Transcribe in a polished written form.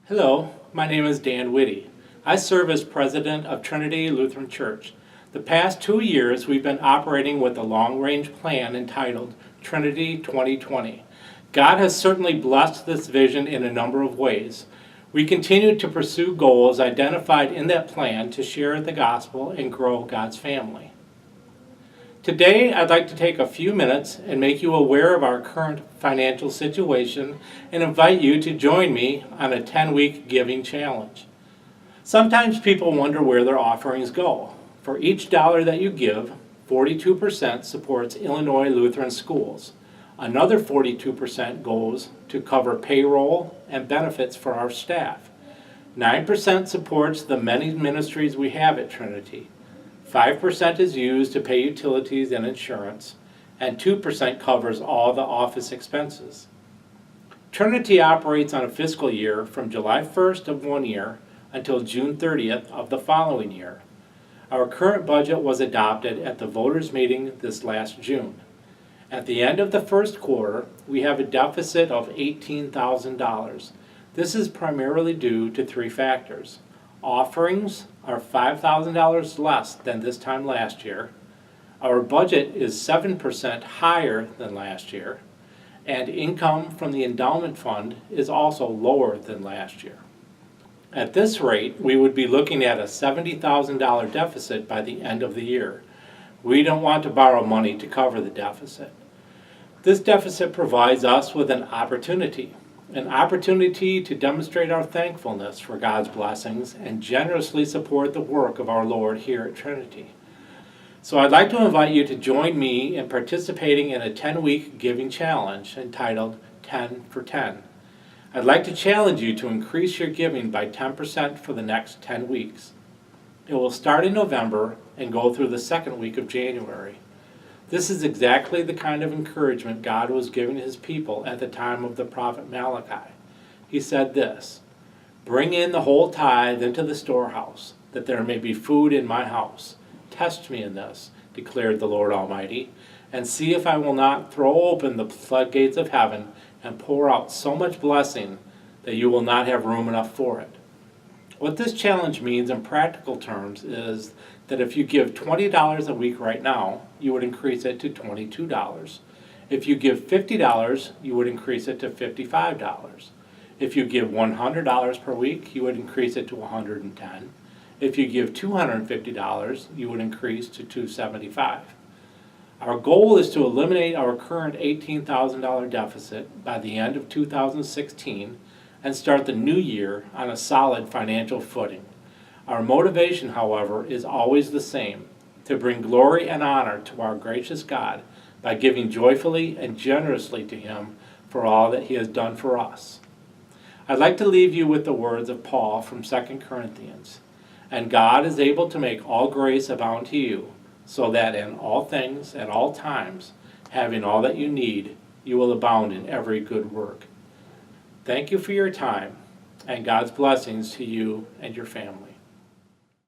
Hello, my name is Dan Whitty. I serve as president of Trinity Lutheran Church. The past 2 years we've been operating with a long-range plan entitled Trinity 2020. God has certainly blessed this vision in a number of ways. We continue to pursue goals identified in that plan to share the gospel and grow God's family. Today, I'd like to take a few minutes and make you aware of our current financial situation and invite you to join me on a 10-week giving challenge. Sometimes people wonder where their offerings go. For each dollar that you give, 42% supports Illinois Lutheran schools. Another 42% goes to cover payroll and benefits for our staff. 9% supports the many ministries we have at Trinity. 5% is used to pay utilities and insurance, and 2% covers all the office expenses. Trinity operates on a fiscal year from July 1st of one year until June 30th of the following year. Our current budget was adopted at the voters' meeting this last June. At the end of the first quarter, we have a deficit of $18,000. This is primarily due to three factors. Offerings are $5,000 less than this time last year. Our budget is 7% higher than last year. And income from the endowment fund is also lower than last year. At this rate, we would be looking at a $70,000 deficit by the end of the year. We don't want to borrow money to cover the deficit. This deficit provides us with an opportunity to demonstrate our thankfulness for God's blessings and generously support the work of our Lord here at Trinity. So I'd like to invite you to join me in participating in a 10-week giving challenge entitled 10 for 10. I'd like to challenge you to increase your giving by 10% for the next 10 weeks. It will start in November and go through the second week of January. This is exactly the kind of encouragement God was giving his people at the time of the prophet Malachi. He said this, "Bring in the whole tithe into the storehouse, that there may be food in my house. Test me in this, declared the Lord Almighty, and see if I will not throw open the floodgates of heaven and pour out so much blessing that you will not have room enough for it." What this challenge means in practical terms is that if you give $20 a week right now, you would increase it to $22. If you give $50, you would increase it to $55. If you give $100 per week, you would increase it to $110. If you give $250, you would increase to $275. Our goal is to eliminate our current $18,000 deficit by the end of 2016 and start the new year on a solid financial footing. Our motivation, however, is always the same, to bring glory and honor to our gracious God by giving joyfully and generously to him for all that he has done for us. I'd like to leave you with the words of Paul from 2 Corinthians. "And God is able to make all grace abound to you, so that in all things at all times, having all that you need, you will abound in every good work." Thank you for your time, and God's blessings to you and your family.